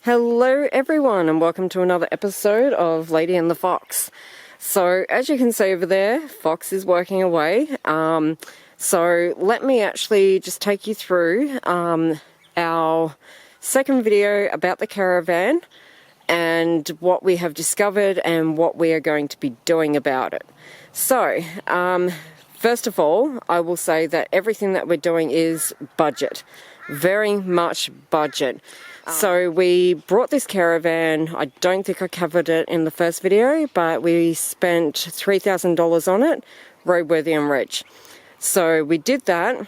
Hello everyone and welcome to another episode of Lady and the Fox. So as you can see over there, Fox is working away. So let me actually just take you through our second video about the caravan and what we have discovered and what we are going to be doing about it. So first of all, I will say that everything that we're doing is budget, very much budget. So we brought this caravan, I don't think I covered it in the first video, but we spent $3,000 on it, roadworthy and rich. So we did that,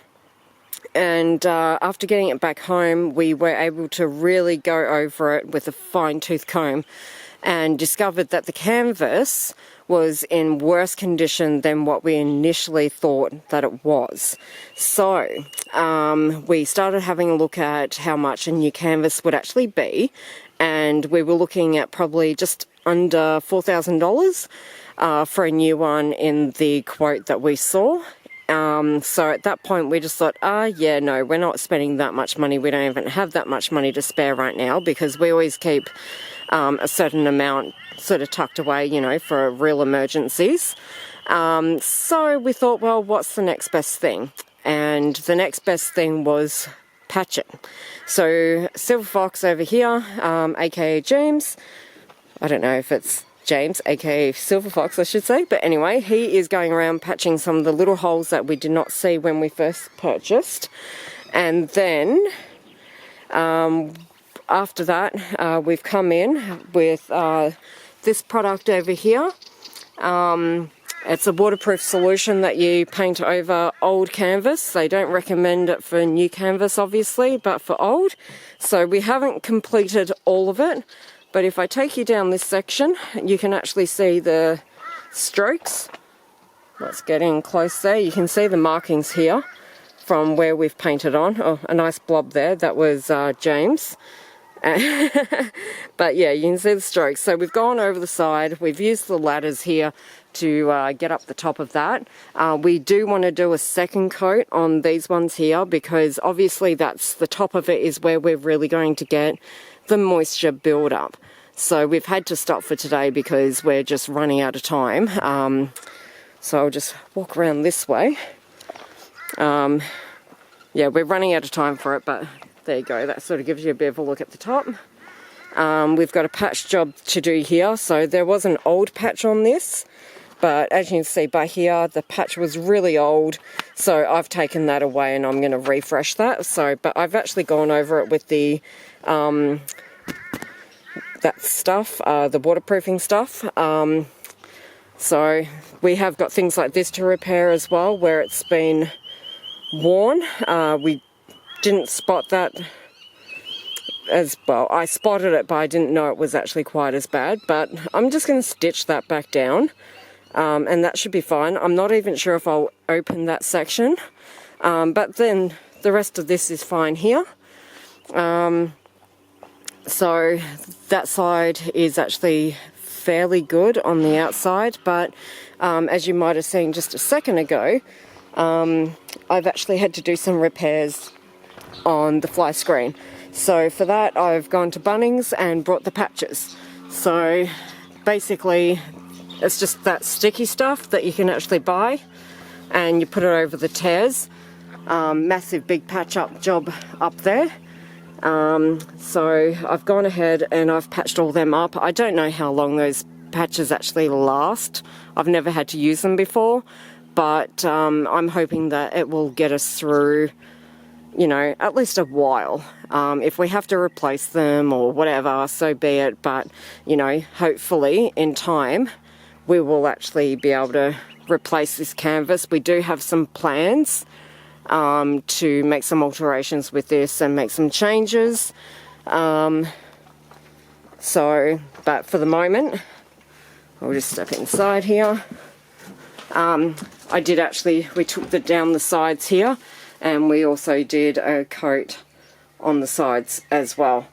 and after getting it back home, we were able to really go over it with a fine-tooth comb and discovered that the canvas was in worse condition than what we initially thought that it was. So we started having a look at how much a new canvas would actually be, and we were looking at probably just under $4,000 for a new one in the quote that we saw. So at that point we just thought, yeah, no, we're not spending that much money. We don't even have that much money to spare right now, because we always keep a certain amount sort of tucked away, you know, for real emergencies. So we thought, well, what's the next best thing? And the next best thing was patch it. So Silver Fox over here, aka James, I don't know if it's James, aka Silver Fox I should say, but anyway, he is going around patching some of the little holes that we did not see when we first purchased. And then after that, we've come in with this product over here. It's a waterproof solution that you paint over old canvas. They don't recommend it for new canvas, obviously, but for old. So we haven't completed all of it, but if I take you down this section, you can actually see the strokes. Let's get in close there. You can see the markings here from where we've painted on. Oh, a nice blob there. That was James. But yeah, you can see the strokes. So we've gone over the side. We've used the ladders here to get up the top of that. We do want to do a second coat on these ones here, because obviously that's the top of it is where we're really going to get the moisture build up. So we've had to stop for today because we're just running out of time. So I'll just walk around this way. Yeah, we're running out of time for it, but there you go. That sort of gives you a bit of a look at the top. We've got a patch job to do here. So there was an old patch on this, but as you can see by here, the patch was really old. So I've taken that away and I'm going to refresh that. So, but I've actually gone over it with the that stuff, the waterproofing stuff. So we have got things like this to repair as well, where it's been worn. We didn't spot that as well. I spotted it, but I didn't know it was actually quite as bad. But I'm just going to stitch that back down, and that should be fine. I'm not even sure if I'll open that section, but then the rest of this is fine here. So that side is actually fairly good on the outside, but as you might have seen just a second ago, I've actually had to do some repairs on the fly screen. So for that, I've gone to Bunnings and brought the patches. So basically it's just that sticky stuff that you can actually buy, and you put it over the tears. Massive big patch up job up there. So I've gone ahead and I've patched all them up. I don't know how long those patches actually last. I've never had to use them before, but I'm hoping that it will get us through, you know, at least a while. If we have to replace them or whatever, so be it. But, you know, hopefully in time we will actually be able to replace this canvas. We do have some plans to make some alterations with this and make some changes. So, but for the moment, I'll just step inside here. I did actually, we took down the sides here, and we also did a coat on the sides as well.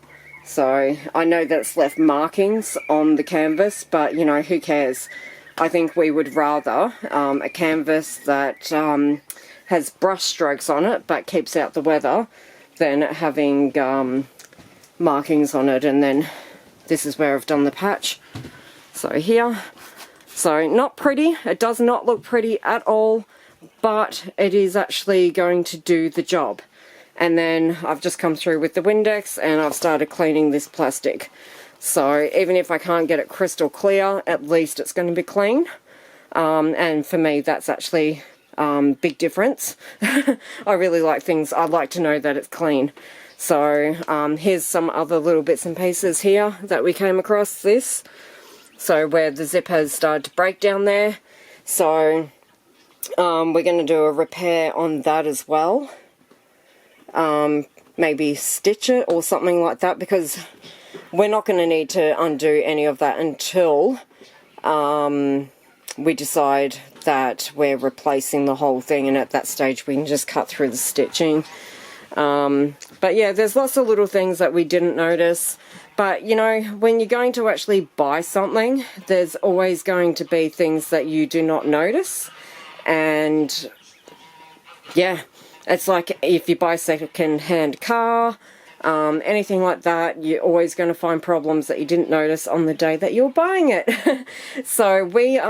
So I know that's left markings on the canvas, but you know, who cares? I think we would rather a canvas that has brush strokes on it but keeps out the weather than having markings on it, and then this is where I've done the patch. So here, so not pretty, it does not look pretty at all, but it is actually going to do the job. And then I've just come through with the Windex and I've started cleaning this plastic. So even if I can't get it crystal clear, at least it's going to be clean. And for me, that's actually big difference. I really like things, I like to know that it's clean. So here's some other little bits and pieces here that we came across this. So where the zip has started to break down there. So we're going to do a repair on that as well. Maybe stitch it or something like that, because we're not going to need to undo any of that until we decide that we're replacing the whole thing, and at that stage we can just cut through the stitching. But yeah, there's lots of little things that we didn't notice. But you know, when you're going to actually buy something, there's always going to be things that you do not notice. And yeah, it's like if you buy a second-hand car, anything like that, you're always going to find problems that you didn't notice on the day that you're buying it. So we're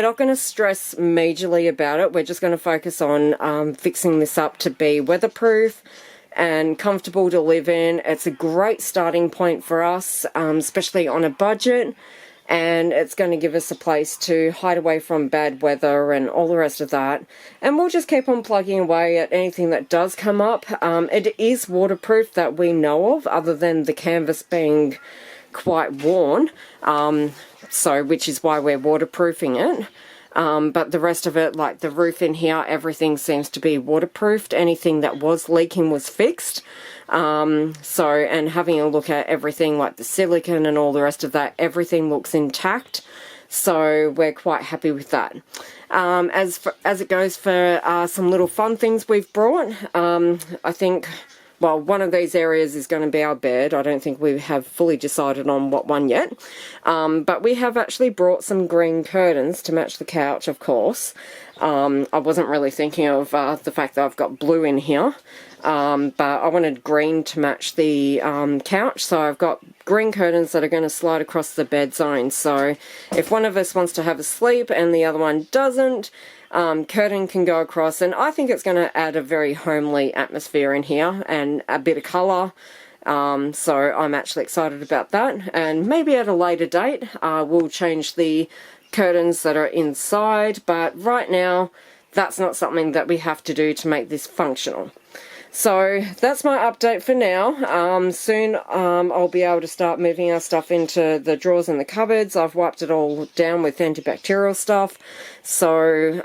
not going to stress majorly about it. We're just going to focus on fixing this up to be weatherproof and comfortable to live in. It's a great starting point for us, especially on a budget. And it's going to give us a place to hide away from bad weather and all the rest of that. And we'll just keep on plugging away at anything that does come up. It is waterproof that we know of, other than the canvas being quite worn. So which is why we're waterproofing it. But the rest of it, like the roof in here, everything seems to be waterproofed. Anything that was leaking was fixed. And having a look at everything, like the silicone and all the rest of that, everything looks intact. So we're quite happy with that. As it goes for some little fun things we've brought, I think, well, one of these areas is going to be our bed. I don't think we have fully decided on what one yet. But we have actually brought some green curtains to match the couch, of course. I wasn't really thinking of the fact that I've got blue in here. But I wanted green to match the couch, so I've got green curtains that are going to slide across the bed zone. So if one of us wants to have a sleep and the other one doesn't, curtain can go across, and I think it's going to add a very homely atmosphere in here and a bit of colour. So I'm actually excited about that, and maybe at a later date we'll change the curtains that are inside, but right now that's not something that we have to do to make this functional. So that's my update for now. Soon I'll be able to start moving our stuff into the drawers and the cupboards. I've wiped it all down with antibacterial stuff. So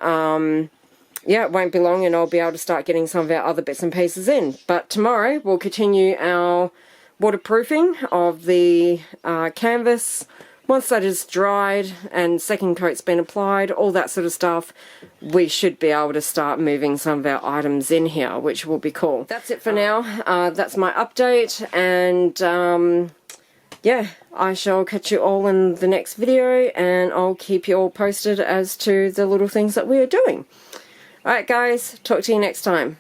yeah, it won't be long and I'll be able to start getting some of our other bits and pieces in. But tomorrow we'll continue our waterproofing of the canvas. Once that is dried and second coat's been applied, all that sort of stuff, we should be able to start moving some of our items in here, which will be cool. That's it for now. That's my update, and yeah, I shall catch you all in the next video, and I'll keep you all posted as to the little things that we are doing. Alright guys, talk to you next time.